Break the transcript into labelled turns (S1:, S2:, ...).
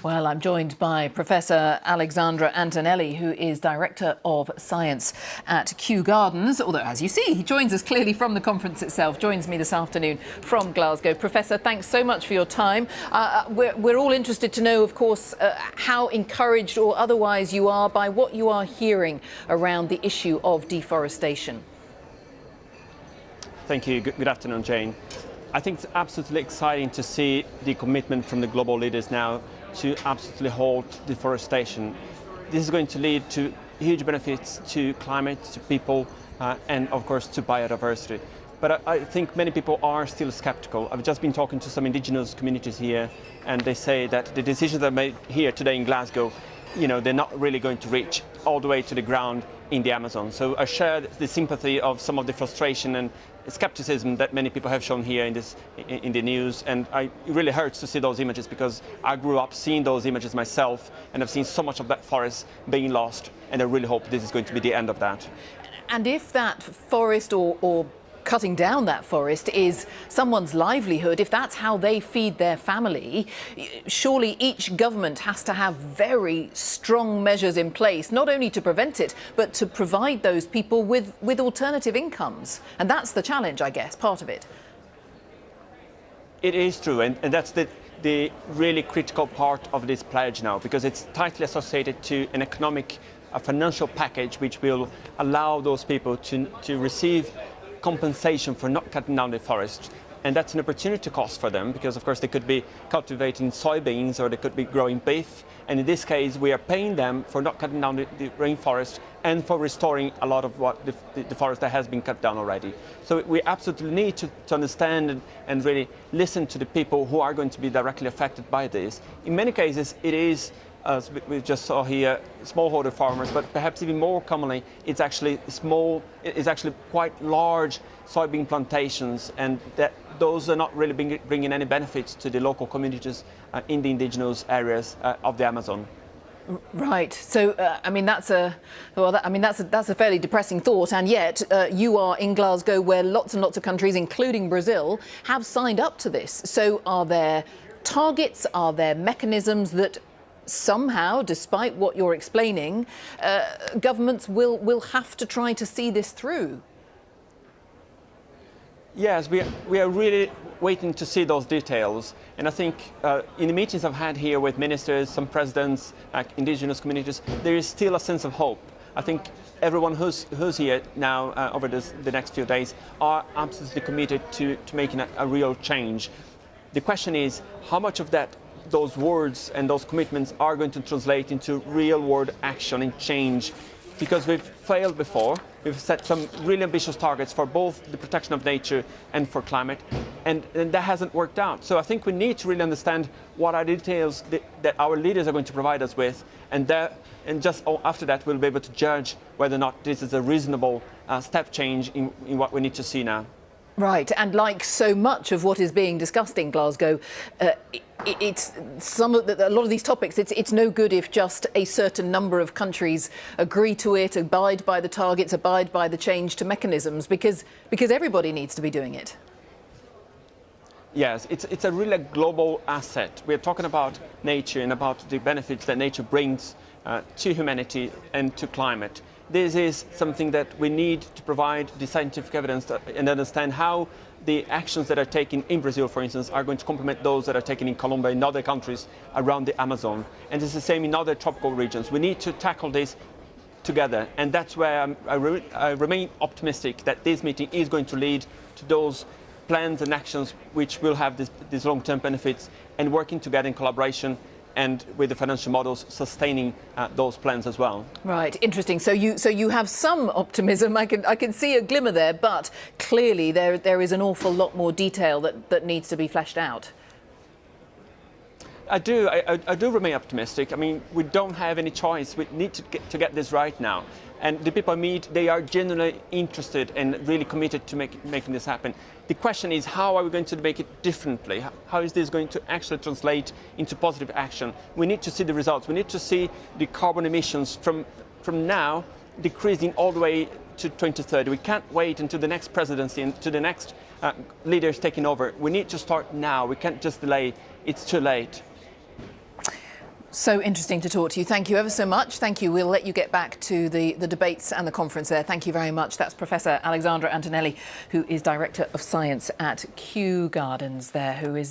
S1: Well, I'm joined by Professor Alexandra Antonelli, who is Director of Science at Kew Gardens, although, as you see, he joins us clearly from the conference itself, joins me this afternoon from Glasgow. Professor, thanks so much for your time. We're all interested to know, of course, how encouraged or otherwise you are by what you are hearing around the issue of deforestation.
S2: Thank you. Good afternoon, Jane. I think it's absolutely exciting to see the commitment from the global leaders now to absolutely halt deforestation. This is going to lead to huge benefits to climate, to people, and of course to biodiversity. But I think many people are still skeptical. I've just been talking to some indigenous communities here, and they say that the decisions that are made here today in Glasgow, they're not really going to reach all the way to the ground in the Amazon. So I share the sympathy of some of the frustration and skepticism that many people have shown here in the news, and it really hurts to see those images because I grew up seeing those images myself, and I've seen so much of that forest being lost, and I really hope this is going to be the end of that.
S1: And if that forest or cutting down that forest is someone's livelihood, if that's how they feed their family, surely each government has to have very strong measures in place, not only to prevent it, but to provide those people with alternative incomes. And that's the challenge, I guess, part of it.
S2: It is true, and that's the really critical part of this pledge now, because it's tightly associated to an a financial package which will allow those people to receive compensation for not cutting down the forest. And that's an opportunity cost for them because, of course, they could be cultivating soybeans or they could be growing beef. And in this case, we are paying them for not cutting down the rainforest and for restoring a lot of what the forest that has been cut down already. So we absolutely need to understand and really listen to the people who are going to be directly affected by this. In many cases, it is, as we just saw here, smallholder farmers, but perhaps even more commonly, it's actually quite large soybean plantations, and those are not really bringing any benefits to the local communities in the indigenous areas of the Amazon.
S1: Right. So, that's a fairly depressing thought, and yet you are in Glasgow, where lots and lots of countries, including Brazil, have signed up to this. So, are there targets? Are there mechanisms that somehow, despite what you're explaining, governments will have to try to see this through?
S2: Yes, we are really waiting to see those details. And I think in the meetings I've had here with ministers, some presidents, indigenous communities, there is still a sense of hope. I think everyone who's here now over the next few days are absolutely committed to making a real change. The question is, how much of those words and those commitments are going to translate into real-world action and change? Because we've failed before. We've set some really ambitious targets for both the protection of nature and for climate, and that hasn't worked out. So I think we need to really understand what are the details that our leaders are going to provide us with, and just after that we'll be able to judge whether or not this is a reasonable step change in what we need to see now.
S1: Right, and like so much of what is being discussed in Glasgow, a lot of these topics, it's no good if just a certain number of countries agree to it, abide by the targets, abide by the change to mechanisms, because everybody needs to be doing it.
S2: Yes, it's a really global asset. We're talking about nature and about the benefits that nature brings to humanity and to climate. This is something that we need to provide the scientific evidence and understand how the actions that are taken in Brazil, for instance, are going to complement those that are taken in Colombia and other countries around the Amazon. And it's the same in other tropical regions. We need to tackle this together. And that's where I remain optimistic that this meeting is going to lead to those plans and actions which will have these long-term benefits, and working together in collaboration and with the financial models sustaining those plans as well.
S1: Right, interesting. So you have some optimism. I can see a glimmer there, but clearly there is an awful lot more detail that needs to be fleshed out.
S2: I do remain optimistic. I mean, we don't have any choice. We need to get this right now. And the people I meet, they are genuinely interested and really committed to making this happen. The question is, how are we going to make it differently? How is this going to actually translate into positive action? We need to see the results. We need to see the carbon emissions from now decreasing all the way to 2030. We can't wait until the next presidency and to the next leaders taking over. We need to start now. We can't just delay. It's too late.
S1: So interesting to talk to you. Thank you ever so much. Thank you. We'll let you get back to the debates and the conference there. Thank you very much. That's Professor Alexandra Antonelli, who is Director of Science at Kew Gardens there, who is